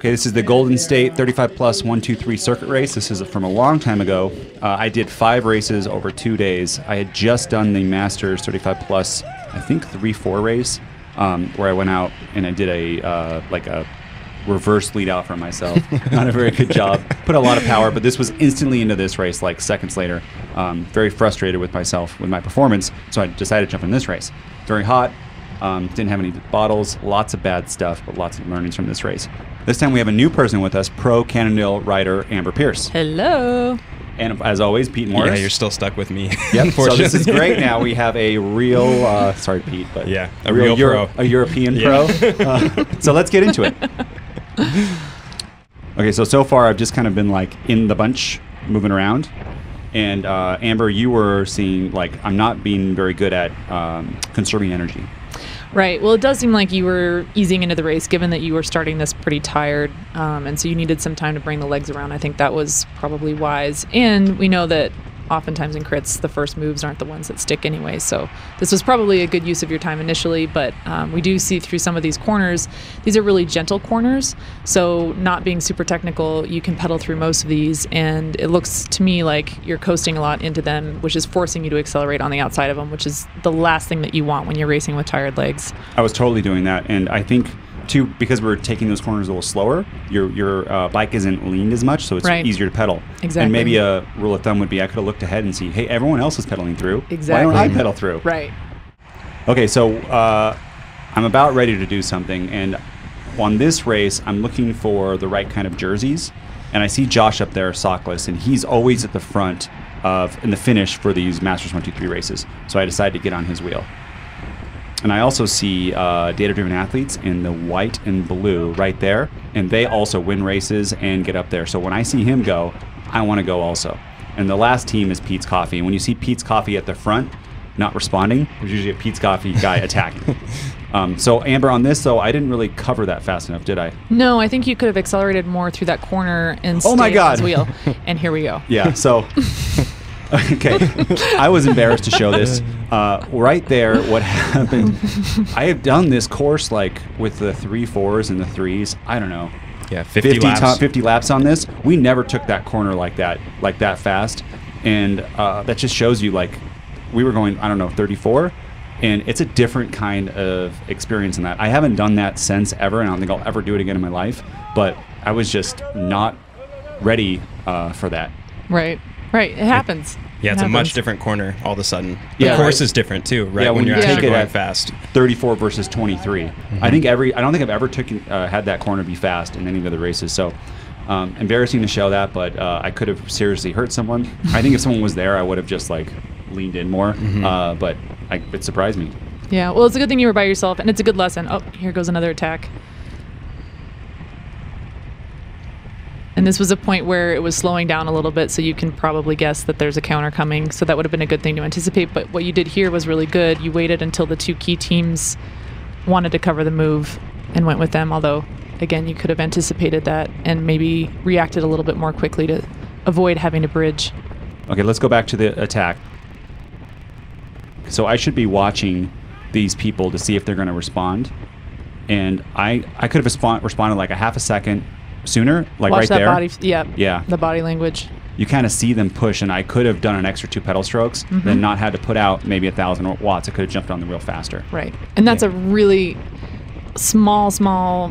Okay, this is the Golden State 35 plus 1-2-3 circuit race. This is from a long time ago. I did 5 races over 2 days. I had just done the Masters 35 plus, I think 3-4 race, where I went out and I did a reverse lead out for myself. Not a very good job. Put a lot of power, but this was instantly into this race, like seconds later. Very frustrated with myself, with my performance, so I decided to jump in this race. Very hot. Didn't have any bottles, lots of bad stuff, but lots of learnings from this race. This time we have a new person with us, pro Cannondale rider Amber Pierce. Hello. And as always, Pete Morris. Yeah, you're still stuck with me. Yep. So this is great. Now we have a real, sorry Pete, but yeah, a real pro, a European pro. So let's get into it. Okay, so far I've just kind of been like in the bunch, moving around. And Amber, you were seeing like I'm not being very good at conserving energy. Right. Well, it does seem like you were easing into the race, given that you were starting this pretty tired, and so you needed some time to bring the legs around. I think that was probably wise. And we know that oftentimes in crits, the first moves aren't the ones that stick anyway. So this was probably a good use of your time initially, but we do see through some of these corners, these are really gentle corners. So not being super technical, you can pedal through most of these, and it looks to me like you're coasting a lot into them, which is forcing you to accelerate on the outside of them, which is the last thing that you want when you're racing with tired legs. I was totally doing that, and I think too, because we're taking those corners a little slower, your bike isn't leaned as much, so it's easier to pedal. Exactly. And maybe a rule of thumb would be I could have looked ahead and see, hey, everyone else is pedaling through. Exactly. Why don't I pedal through? Right. Okay, so I'm about ready to do something, and on this race, I'm looking for the right kind of jerseys, and I see Josh up there, CYCLIST, and he's always at the front in the finish for these Masters 1-2-3 races, so I decided to get on his wheel. And I also see data-driven athletes in the white and blue right there, and they also win races and get up there. So when I see him go, I want to go also. And the last team is Pete's Coffee. And when you see Pete's Coffee at the front, not responding, there's usually a Pete's Coffee guy attacking. So Amber, on this though, I didn't really cover that fast enough, did I? No, I think you could have accelerated more through that corner and oh my stayed God. on his wheel. And here we go. Yeah, so... Okay, I was embarrassed to show this. Right there, what happened, I have done this course like with the 3-4s and the 3s, I don't know. Yeah, 50 laps. 50 laps on this. We never took that corner like that fast. And that just shows you like, we were going, I don't know, 34. And it's a different kind of experience in that. I haven't done that since ever, and I don't think I'll ever do it again in my life. But I was just not ready for that. Right. Right, it happens. Yeah, it's a much different corner all of a sudden. The Yeah, course is different too, right? Yeah, when you're actually going at fast. 34 versus 23. I don't think I've ever had that corner be fast in any of the other races. So embarrassing to show that, but I could have seriously hurt someone. I think if someone was there, I would have just like leaned in more. But it surprised me. Yeah, well, it's a good thing you were by yourself, and it's a good lesson. Oh, here goes another attack. And this was a point where it was slowing down a little bit, so you can probably guess that there's a counter coming, so that would have been a good thing to anticipate. But what you did here was really good. You waited until the two key teams wanted to cover the move and went with them, although, again, you could have anticipated that and maybe reacted a little bit more quickly to avoid having to bridge. Okay, let's go back to the attack. So I should be watching these people to see if they're going to respond. And I could have responded like a half a second sooner, like watch right that there. Body, yeah. The body language. You kind of see them push, and I could have done an extra 2 pedal strokes, then not had to put out maybe 1,000 watts. I could have jumped on the wheel faster. Right. And that's a really small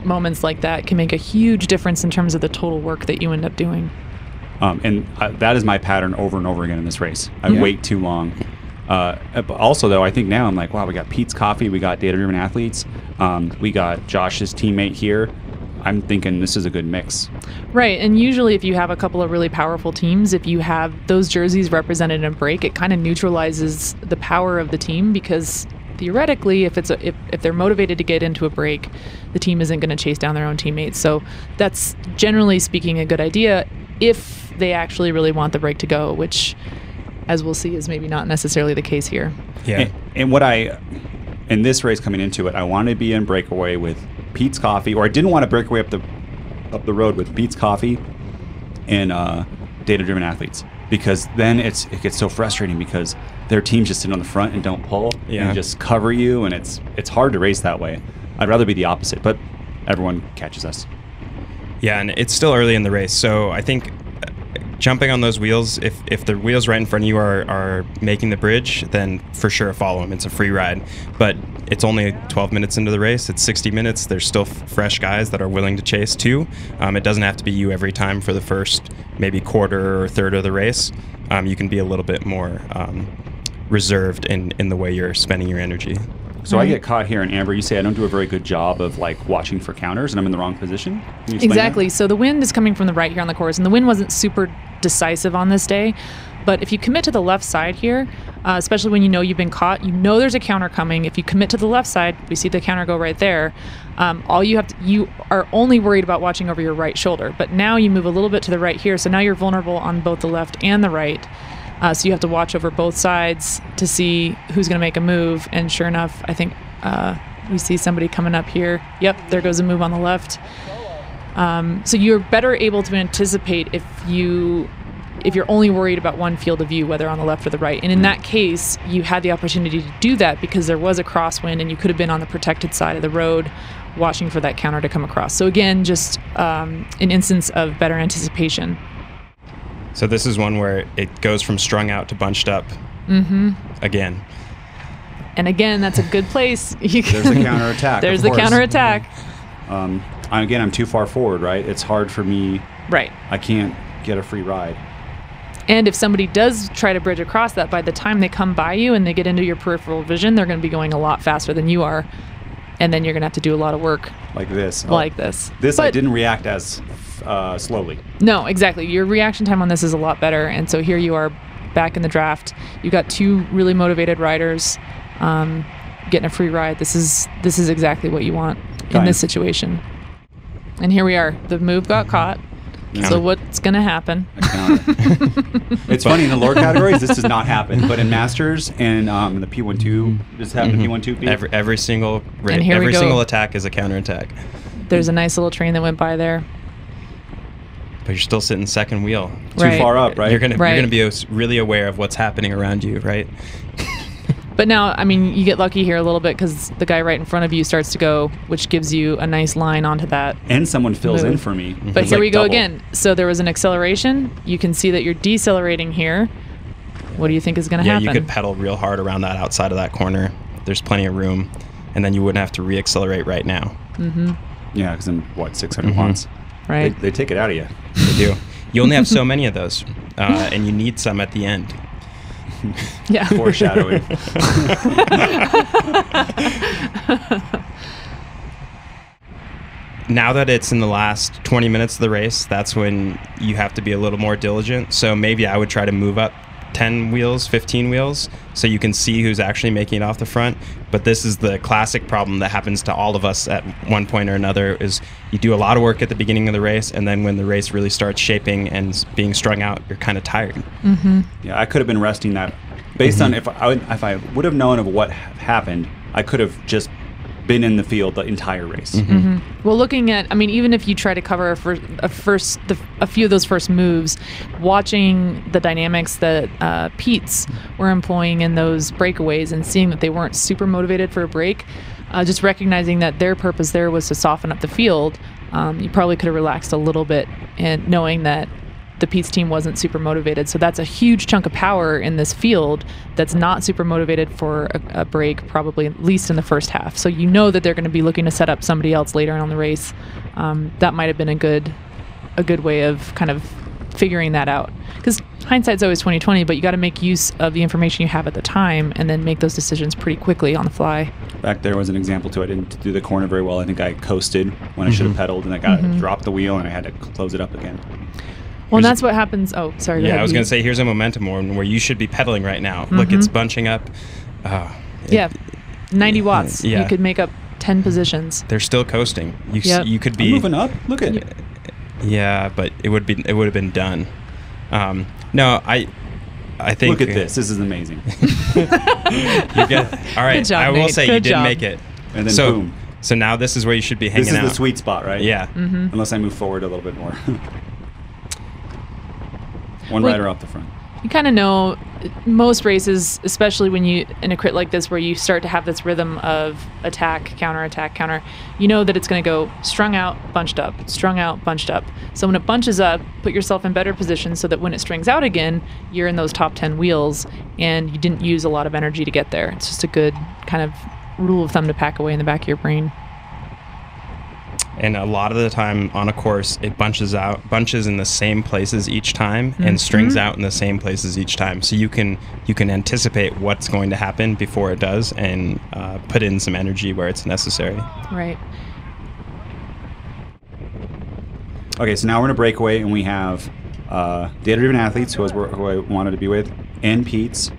moments like that can make a huge difference in terms of the total work that you end up doing. And that is my pattern over and over again in this race. I wait too long. But also, though, I think now I'm like, wow, we got Pete's Coffee, we got data-driven athletes, we got Josh's teammate here. I'm thinking this is a good mix. Right, and usually if you have a couple of really powerful teams, if you have those jerseys represented in a break, it kind of neutralizes the power of the team, because theoretically, if they're motivated to get into a break, the team isn't going to chase down their own teammates. So that's generally speaking a good idea if they actually really want the break to go, which, as we'll see, is maybe not necessarily the case here. Yeah. And what in this race coming into it, I wanted to be in breakaway with Pete's Coffee, or I didn't want to break away up the road with Pete's Coffee and data-driven athletes, because then it gets so frustrating because their teams just sit on the front and don't pull and just cover you, and it's hard to race that way. I'd rather be the opposite, but everyone catches us. Yeah, and it's still early in the race, so I think jumping on those wheels, if the wheels right in front of you are making the bridge, then for sure follow them. It's a free ride. But it's only 12 minutes into the race. It's 60 minutes. There's still fresh guys that are willing to chase too. It doesn't have to be you every time for the first maybe quarter or third of the race. You can be a little bit more reserved in the way you're spending your energy. So I get caught here, and Amber, you say I don't do a very good job of like watching for counters, and I'm in the wrong position. Can you explain Exactly. that? So the wind is coming from the right here on the course, and the wind wasn't super decisive on this day. But if you commit to the left side here, especially when you know you've been caught, you know there's a counter coming. If you commit to the left side, we see the counter go right there. You are only worried about watching over your right shoulder. But now you move a little bit to the right here, so now you're vulnerable on both the left and the right. So you have to watch over both sides to see who's going to make a move. And sure enough, I think we see somebody coming up here. Yep, there goes a move on the left. So you're better able to anticipate if you're only worried about one field of view, whether on the left or the right. And in that case, you had the opportunity to do that because there was a crosswind and you could have been on the protected side of the road watching for that counter to come across. So again, just an instance of better anticipation. So this is one where it goes from strung out to bunched up again. And again, that's a good place. There's the counterattack. There's the counterattack. Again, I'm too far forward, right? It's hard for me. Right. I can't get a free ride. And if somebody does try to bridge across that, by the time they come by you and they get into your peripheral vision, they're going to be going a lot faster than you are. And then you're going to have to do a lot of work. Like this. Like this. I didn't react as slowly. No, exactly. Your reaction time on this is a lot better. And so here you are back in the draft. You got two really motivated riders getting a free ride. This is exactly what you want in this situation. And here we are. The move got caught. So what's going to happen? It's funny, in the lower categories, this does not happen. But in Masters and in the P12, does it happen in the P12? Every single single attack is a counterattack. There's a nice little train that went by there. But you're still sitting second wheel. Too far up, right? You're gonna be really aware of what's happening around you, right? But now, I mean, you get lucky here a little bit because the guy right in front of you starts to go, which gives you a nice line onto that. And someone fills in for me. But here we go again. So there was an acceleration. You can see that you're decelerating here. What do you think is going to happen? Yeah, you could pedal real hard around that outside of that corner. There's plenty of room. And then you wouldn't have to reaccelerate right now. Yeah, because I'm, 600 watts? Right. They take it out of you. They do. You only have so many of those. And you need some at the end. Yeah. Foreshadowing. Now that it's in the last 20 minutes of the race, that's when you have to be a little more diligent. So maybe I would try to move up 10 wheels, 15 wheels, so you can see who's actually making it off the front. But this is the classic problem that happens to all of us at one point or another, is you do a lot of work at the beginning of the race, and then when the race really starts shaping and being strung out, you're kind of tired. Yeah, I could have been resting that. Based on if I would have known of what happened, I could have just been in the field the entire race. Well, looking at, I mean, even if you try to cover a few of those first moves, watching the dynamics that Pete's were employing in those breakaways and seeing that they weren't super motivated for a break, just recognizing that their purpose there was to soften up the field, you probably could have relaxed a little bit, and knowing that the Pete's team wasn't super motivated. So that's a huge chunk of power in this field that's not super motivated for a break, probably at least in the first half. So you know that they're going to be looking to set up somebody else later on the race. That might have been a good way of kind of figuring that out. Because hindsight's always 20/20, but you got to make use of the information you have at the time and then make those decisions pretty quickly on the fly. Back there was an example too. I didn't do the corner very well. I think I coasted when I should have pedaled, and I got dropped the wheel and I had to close it up again. Well, and that's what happens. Oh, sorry. Yeah, I was going to say, here's a momentum one where you should be pedaling right now. Look, it's bunching up. 90 watts. Yeah. You could make up 10 positions. They're still coasting. You could be I'm moving up. Look at it. Yeah, but it would have been done. No, I think. Look at this. This is amazing. All right. Good job, I will Nate. say Good you did job. make it. And then boom. So now this is where you should be hanging out. This is the sweet spot, right? Yeah. Unless I move forward a little bit more. One rider off the front. You kind of know most races, especially when you in a crit like this where you start to have this rhythm of attack, counter, you know that it's going to go strung out, bunched up, strung out, bunched up. So when it bunches up, put yourself in better position so that when it strings out again, you're in those top 10 wheels and you didn't use a lot of energy to get there. It's just a good kind of rule of thumb to pack away in the back of your brain. And a lot of the time on a course, it bunches in the same places each time and strings out in the same places each time. So you can anticipate what's going to happen before it does and put in some energy where it's necessary. Right. Okay, so now we're in a breakaway, and we have data-driven athletes, who I wanted to be with, and Pete's.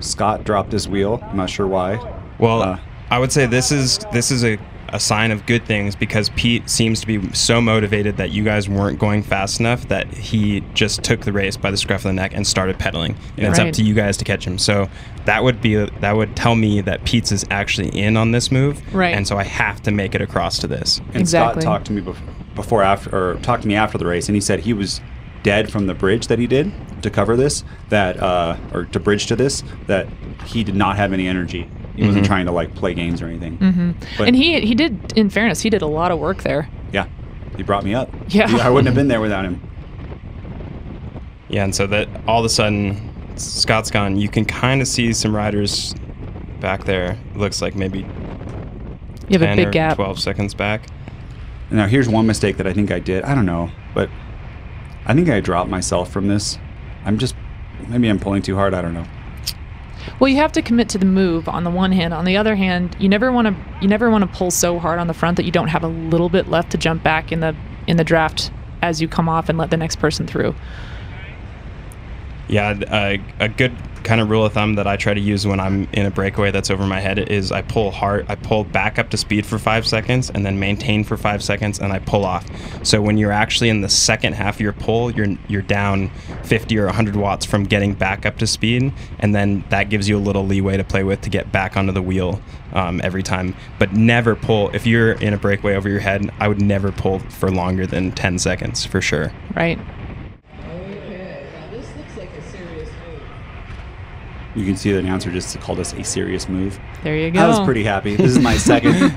Scott dropped his wheel. I'm not sure why. Well, I would say this is a sign of good things, because Pete seems to be so motivated that you guys weren't going fast enough that he just took the race by the scruff of the neck and started pedaling. And it's up to you guys to catch him. So that would tell me that Pete's is actually in on this move. Right. And so I have to make it across to this. And exactly. Scott talked to me talked to me after the race, and he said he was dead from the bridge that he did to cover this, or to bridge to this, that he did not have any energy. He wasn't trying to play games or anything. But, and he did, in fairness, he did a lot of work there. Yeah, he brought me up. Yeah. I wouldn't have been there without him. Yeah, and so that all of a sudden Scott's gone. You can kind of see some riders back there. It looks like maybe You have 10 a big or gap. 12 seconds back. Now, here's one mistake that I think I did. I don't know, but I think I dropped myself from this. Maybe I'm pulling too hard. I don't know. Well, you have to commit to the move on the one hand. On the other hand, you never want to pull so hard on the front that you don't have a little bit left to jump back in the draft as you come off and let the next person through. Yeah, a good kind of rule of thumb that I try to use when I'm in a breakaway that's over my head is I pull hard. I pull back up to speed for 5 seconds and then maintain for 5 seconds, and I pull off. So when you're actually in the second half of your pull, you're down 50 or 100 watts from getting back up to speed, and then that gives you a little leeway to play with to get back onto the wheel every time. But never pull. If you're in a breakaway over your head, I would never pull for longer than 10 seconds for sure. Right. You can see the announcer just called us a serious move. There you go. I was pretty happy. This is my second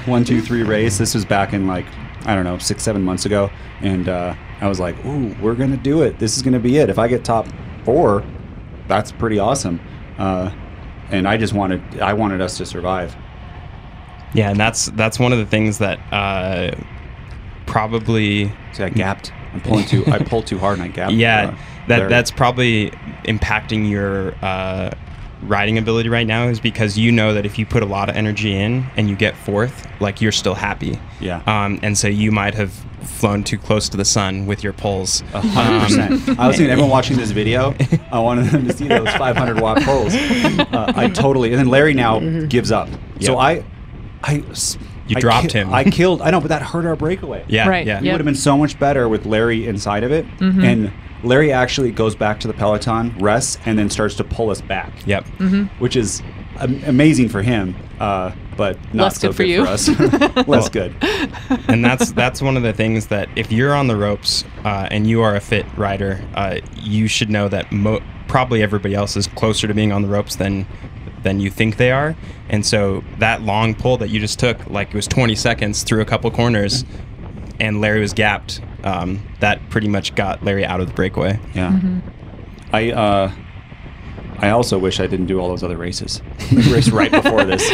1, 2, 3 race. This was back in 6-7 months ago, and I was like, "Ooh, we're gonna do it. This is gonna be it. If I get top 4, that's pretty awesome." And I wanted us to survive. Yeah, and that's one of the things that probably. See, I gapped. I pulled too hard and I gapped. Yeah. That's probably impacting your riding ability right now, is because you know that if you put a lot of energy in and you get 4th, you're still happy. Yeah. And so you might have flown too close to the sun with your pulls. 100%. I was thinking everyone watching this video, I wanted them to see those 500 watt pulls. And then Larry now gives up. Yep. So You dropped him. I know, but that hurt our breakaway. Yeah. Right. Yeah. It would have been so much better with Larry inside of it. And Larry actually goes back to the peloton, rests, and then starts to pull us back. Yep. Which is amazing for him, but not Less so good for good you. for us. Less good. And that's one of the things that if you're on the ropes and you are a fit rider, you should know that probably everybody else is closer to being on the ropes than you think they are. And so that long pull that you just took, it was 20 seconds through a couple corners, and Larry was gapped. That pretty much got Larry out of the breakaway. Yeah. I also wish I didn't do all those other races. The race right before this.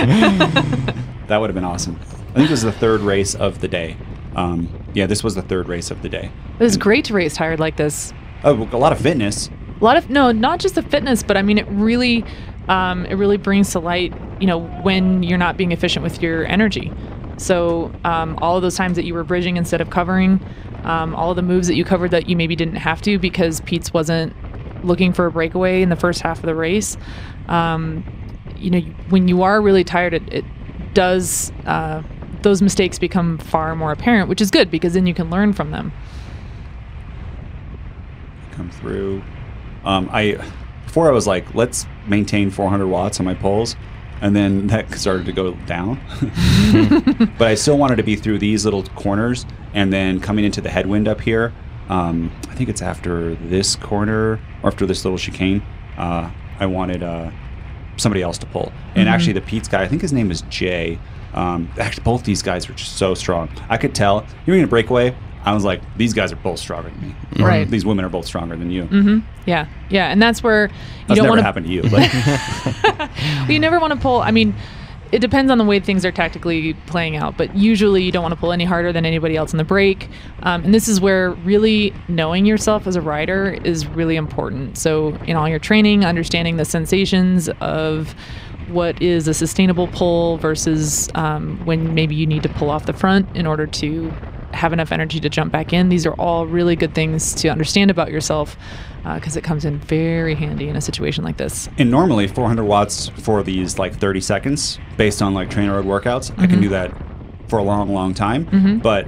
That would have been awesome. I think it was the 3rd race of the day. This was the 3rd race of the day. It was great to race tired like this. Oh, a lot of fitness. Not just the fitness, but I mean, it really brings to light, when you're not being efficient with your energy. So all of those times that you were bridging instead of covering, all of the moves that you covered that you maybe didn't have to because Pete's wasn't looking for a breakaway in the first half of the race. When you are really tired, it does, those mistakes become far more apparent, which is good because then you can learn from them. Come through. Before I was like, let's maintain 400 watts on my pulls, and then that started to go down. But I still wanted to be through these little corners, and then coming into the headwind up here, I think it's after this corner or after this little chicane. I wanted somebody else to pull. And actually the Pete's guy, I think his name is Jay. Actually, both these guys were just so strong. I could tell. You're in a breakaway. I was like, these guys are both stronger than me. Right. These women are both stronger than you. Yeah. Yeah. And that's where That's don't never want to happened to you. But you never want to pull. I mean, it depends on the way things are tactically playing out, but usually you don't want to pull any harder than anybody else in the break. And this is where really knowing yourself as a rider is really important. So in all your training, understanding the sensations of what is a sustainable pull versus when maybe you need to pull off the front in order to have enough energy to jump back in. These are all really good things to understand about yourself because it comes in very handy in a situation like this. And normally 400 watts for these like 30 seconds based on like TrainerRoad workouts, I can do that for a long, long time. But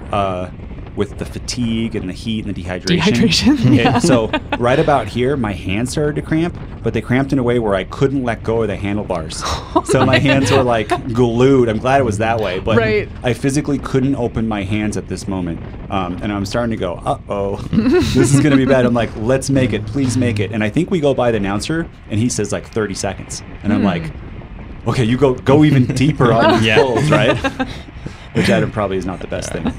with the fatigue and the heat and the dehydration. So right about here, my hands started to cramp, but they cramped in a way where I couldn't let go of the handlebars. So my hands were like glued. I'm glad it was that way, but I physically couldn't open my hands at this moment. And I'm starting to go, uh-oh, this is going to be bad. I'm like, let's make it. Please make it. And I think we go by the announcer, and he says like 30 seconds. And I'm like, okay, you go even deeper on these pulls, right? Which Adam probably is not the best thing.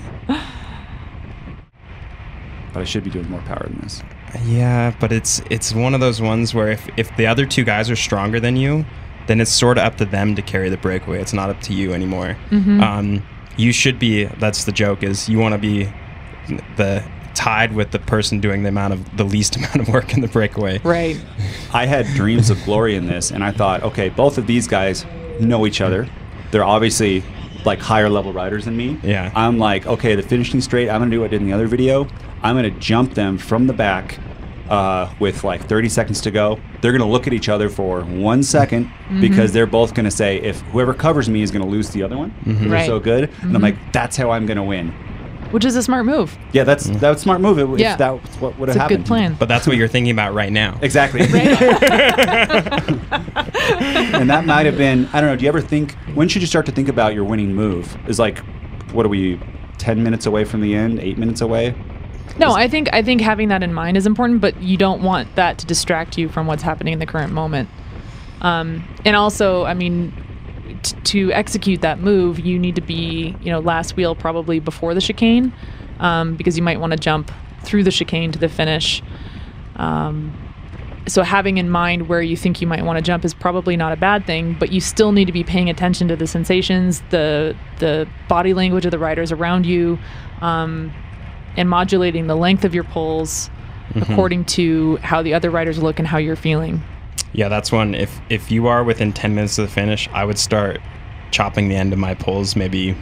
But I should be doing more power than this. Yeah, but it's one of those ones where if the other two guys are stronger than you, then it's sort of up to them to carry the breakaway. It's not up to you anymore. You should be, that's the joke, is you want to be the tied with the person doing the least amount of work in the breakaway. Right. I had dreams of glory in this, and I thought, okay, both of these guys know each other. They're obviously like higher level riders than me. Yeah. I'm like, okay, the finishing straight, I'm gonna do what I did in the other video. I'm gonna jump them from the back with like 30 seconds to go. They're gonna look at each other for 1 second because they're both gonna say, if whoever covers me is gonna lose the other one. They're so good. And I'm like, that's how I'm gonna win. Which is a smart move. Yeah, that's a smart move. If that's what would have happened. It's a good plan. But that's what you're thinking about right now. Exactly. And that might have been, I don't know, do you ever think, when should you start to think about your winning move? Is like, what are we, 10 minutes away from the end, 8 minutes away? No, I think having that in mind is important, but you don't want that to distract you from what's happening in the current moment. And also, I mean, to execute that move, you need to be, last wheel probably before the chicane, because you might want to jump through the chicane to the finish. So having in mind where you think you might want to jump is probably not a bad thing, but you still need to be paying attention to the sensations, the body language of the riders around you, and modulating the length of your pulls according to how the other riders look and how you're feeling. Yeah, that's one. If you are within 10 minutes of the finish, I would start chopping the end of my pulls maybe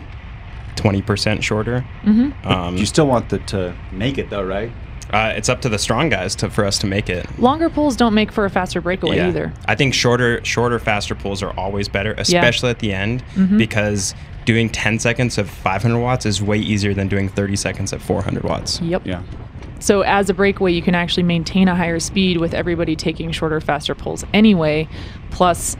20% shorter. You still want to make it though, right? It's up to the strong guys for us to make it. Longer pulls don't make for a faster breakaway either. I think shorter, faster pulls are always better, especially at the end, because doing 10 seconds of 500 watts is way easier than doing 30 seconds at 400 watts. Yep. Yeah. So as a breakaway, you can actually maintain a higher speed with everybody taking shorter, faster pulls anyway. Plus,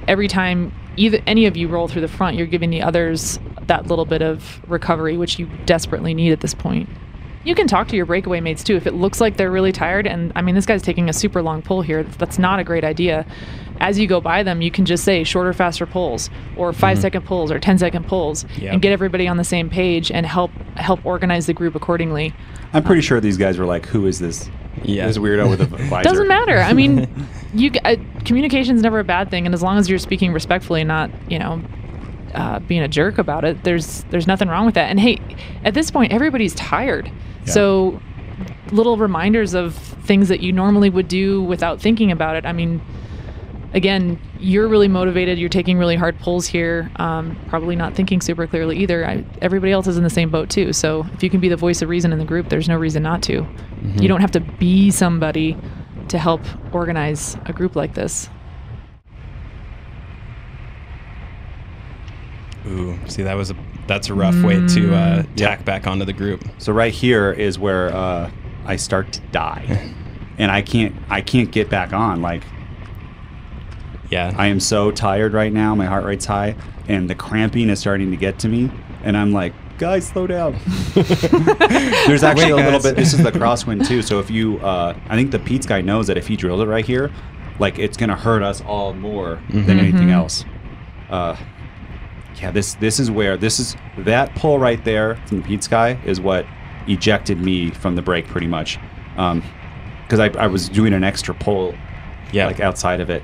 every time any of you roll through the front, you're giving the others that little bit of recovery, which you desperately need at this point. You can talk to your breakaway mates too. If it looks like they're really tired, and I mean, this guy's taking a super long pull here, that's not a great idea. As you go by them, you can just say shorter, faster pulls, or 5-second pulls, or 10-second pulls, and get everybody on the same page and help organize the group accordingly. I'm pretty sure these guys were like, who is this? This weirdo with a visor. Doesn't matter. I mean, communication's never a bad thing, and as long as you're speaking respectfully and not, being a jerk about it, there's nothing wrong with that. And hey, at this point, everybody's tired. So little reminders of things that you normally would do without thinking about it. I mean, again, you're really motivated. You're taking really hard pulls here. Probably not thinking super clearly either. Everybody else is in the same boat too. So if you can be the voice of reason in the group, there's no reason not to. You don't have to be somebody to help organize a group like this. Ooh, see, that's a rough way to tack back onto the group. So right here is where I start to die, and I can't get back on. Like, I am so tired right now. My heart rate's high, and the cramping is starting to get to me. And I'm like, guys, slow down. There's actually a little bit. This is the crosswind too. So if you, I think the Pete's guy knows that if he drills it right here, like it's gonna hurt us all more than anything else. Yeah, this is where that pull right there from the Pete's guy is what ejected me from the break pretty much, because I was doing an extra pull, like outside of it.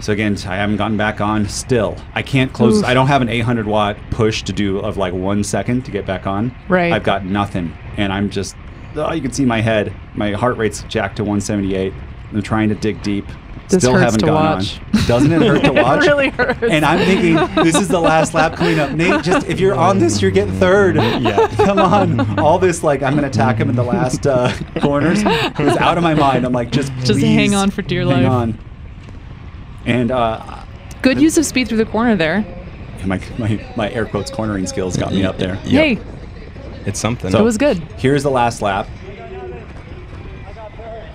So again, I haven't gotten back on still. I can't close. Oof. I don't have an 800 watt push to do of like 1 second to get back on. Right. I've got nothing, and I'm just. Oh, you can see my head. My heart rate's jacked to 178. I'm trying to dig deep. This Still hurts haven't to gone watch. on. Doesn't it hurt to watch? It really hurts. And I'm thinking, this is the last lap coming up. Nate, just if you're on this, you're getting third. Yeah. Come on. All this, like, I'm going to attack him in the last corners. It was out of my mind. I'm like, just hang on for dear life. Hang on. And good use of speed through the corner there. My air quotes cornering skills got me up there. Yay. It's something. So it was good. Here's the last lap.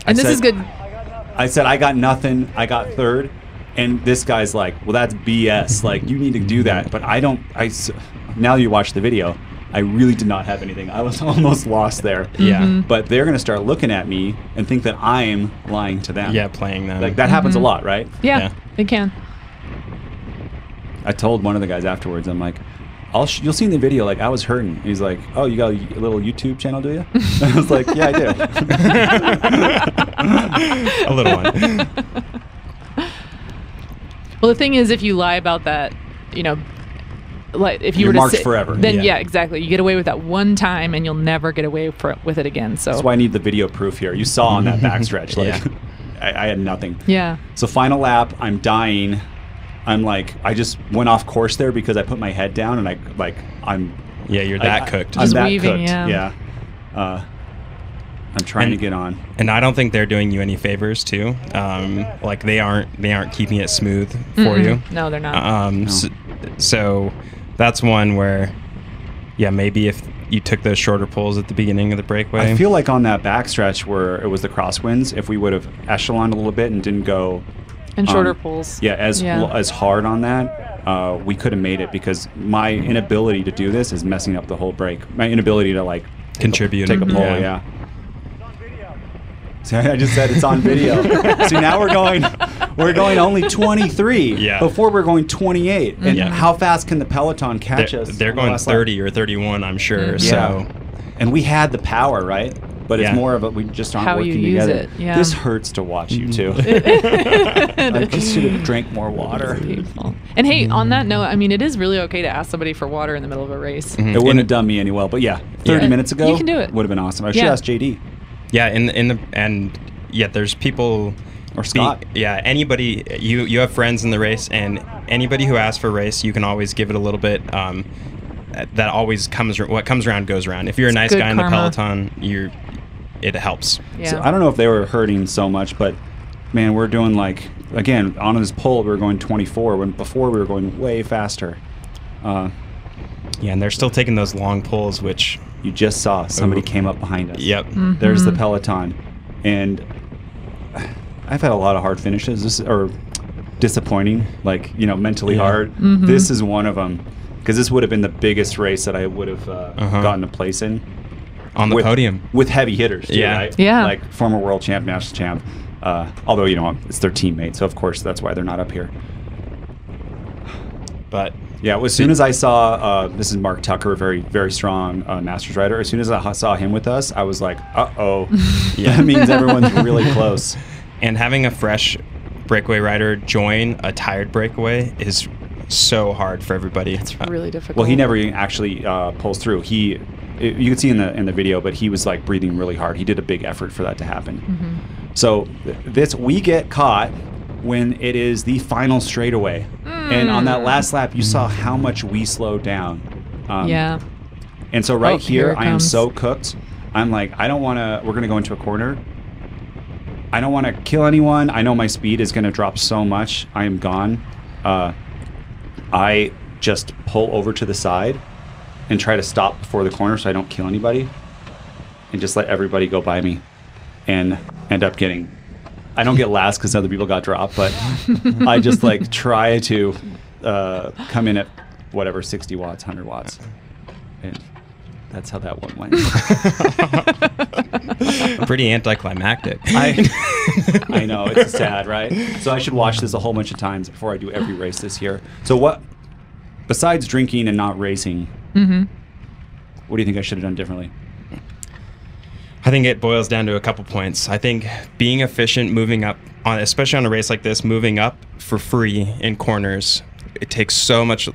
And this is good. I said, I got nothing. I got third. And this guy's like, well, that's BS. Like, you need to do that. But now you watch the video, I really did not have anything. I was almost lost there. Yeah. But they're going to start looking at me and think that I'm lying to them. Yeah, playing them. Like, that happens a lot, right? Yeah, it can. I told one of the guys afterwards, I'm like, you'll see in the video, like, I was hurting. He's like, oh, you got a little YouTube channel, do you? I was like, yeah, I do. A little one. Well, the thing is, if you lie about that, like if you You're were to marked sit, forever. then yeah, exactly. You get away with that one time, and you'll never get away with it again. So that's why I need the video proof here. You saw on that backstretch, like, I had nothing. Yeah. So final lap, I'm dying. I'm like, I just went off course there because I put my head down and I'm. Yeah, you're that cooked. Just I'm that weaving, cooked. yeah. I'm trying to get on. And I don't think they're doing you any favors too. Like they aren't keeping it smooth for you. No, they're not. No. So that's one where, yeah, maybe if you took those shorter pulls at the beginning of the breakaway. I feel like on that backstretch where it was the crosswinds, if we would have echeloned a little bit and didn't go. And shorter pulls. Yeah, as hard on that, we could have made it because my inability to do this is messing up the whole break. My inability to like contribute, take a pull, yeah. So I just said it's on video. So now we're going only 23. Yeah. Before we're going 28. And how fast can the peloton catch us? They're going 30 or 31, I'm sure. Yeah. So, and we had the power, right? But it's more of a we just aren't how working you use together. it. Yeah. This hurts to watch you too. I just should have drank more water. And hey, on that note, I mean, it is really okay to ask somebody for water in the middle of a race. It wouldn't have done me any well, but 30 minutes ago, you can do it. Would have been awesome. I should ask JD. Yeah, there's people or Scott. Anybody. You have friends in the race, and anybody who asks for a race, you can always give it a little bit. That always what comes around goes around. If you're a nice guy in the peloton, it helps. Yeah. So I don't know if they were hurting so much, but man, we're doing like again on this pole we were going 24 when before we were going way faster. Yeah, and they're still taking those long pulls, which you just saw somebody came up behind us. Yep. Mm-hmm. There's the peloton, and I've had a lot of hard finishes. Or disappointing, like mentally hard. Mm-hmm. This is one of them because this would have been the biggest race that I would have gotten a place in. On the podium. With heavy hitters, too, right? Yeah. Like former world champ, national champ. Although, it's their teammate, so of course that's why they're not up here. But yeah, as soon as I saw, this is Mark Tucker, very, very strong Masters rider. As soon as I saw him with us, I was like, uh-oh. That means everyone's really close. And having a fresh breakaway rider join a tired breakaway is so hard for everybody. It's really difficult. Well, he never actually pulls through. You can see in the video, but he was like breathing really hard. He did a big effort for that to happen. Mm-hmm. So we get caught when it is the final straightaway. And on that last lap, you saw how much we slowed down. Yeah. And so right here I am so cooked. I'm like, I don't want to, we're going to go into a corner. I don't want to kill anyone. I know my speed is going to drop so much. I am gone. I just pull over to the side and try to stop before the corner so I don't kill anybody and just let everybody go by me and end up getting, I don't get last because other people got dropped, but I just like try to come in at whatever, 60 watts, 100 watts. And that's how that one went. Pretty anticlimactic. I know, it's sad, right? So I should watch this a whole bunch of times before I do every race this year. So what, besides drinking and not racing, what do you think I should have done differently? I think it boils down to a couple points. I think being efficient, moving up, especially on a race like this, moving up for free in corners, it takes so much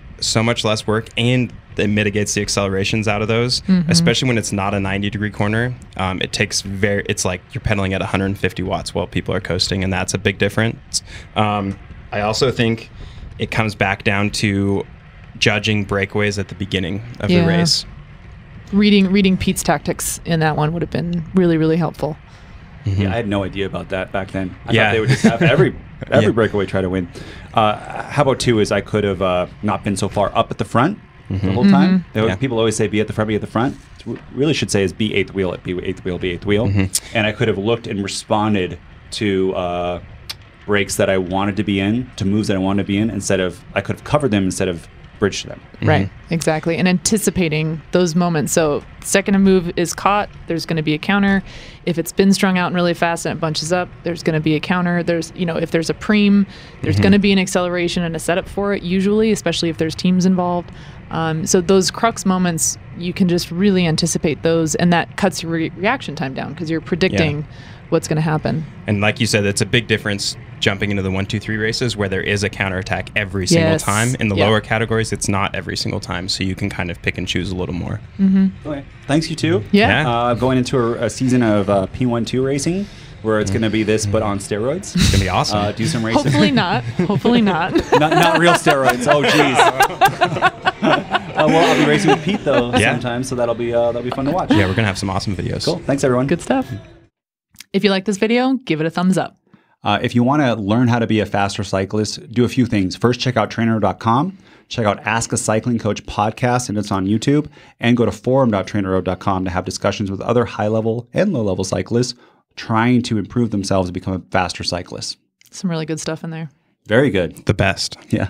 less work, and it mitigates the accelerations out of those, especially when it's not a 90-degree corner. It's like you're pedaling at 150 watts while people are coasting, and that's a big difference. I also think it comes back down to judging breakaways at the beginning of the race. Reading Pete's tactics in that one would have been really, really helpful. Yeah, I had no idea about that back then. I thought they would just have every breakaway try to win. How about two is I could have not been so far up at the front the whole time. People always say be at the front, be at the front. Really should say is be eighth wheel at be eighth wheel, be eighth wheel. And I could have looked and responded to breaks that I wanted to be in, to moves that I wanted to be in, I could have covered them instead of bridged them. Right, exactly. And anticipating those moments. So second a move is caught, there's going to be a counter. If it's been strung out and really fast and it bunches up, there's going to be a counter. There's, if there's a preem, there's going to be an acceleration and a setup for it usually, especially if there's teams involved. So those crux moments, you can just really anticipate those, and that cuts your reaction time down because you're predicting what's going to happen. And like you said, it's a big difference jumping into the 1-2-3 races where there is a counterattack every single time. In the lower categories, it's not every single time, so you can kind of pick and choose a little more. Okay. Thanks, you two. Going into a season of P12 racing, where it's going to be this, but on steroids. It's going to be awesome. Do some racing. Hopefully not. Hopefully not. not real steroids. Oh, geez. Well, I'll be racing with Pete though sometime, so that'll be fun to watch. Yeah, we're gonna have some awesome videos. Cool. Thanks, everyone. Good stuff. If you like this video, give it a thumbs up. If you want to learn how to be a faster cyclist, do a few things. First, check out TrainerRoad.com. Check out Ask a Cycling Coach podcast, and it's on YouTube. And go to forum.trainerroad.com to have discussions with other high-level and low-level cyclists trying to improve themselves and become a faster cyclist. Some really good stuff in there. Very good. The best. Yeah.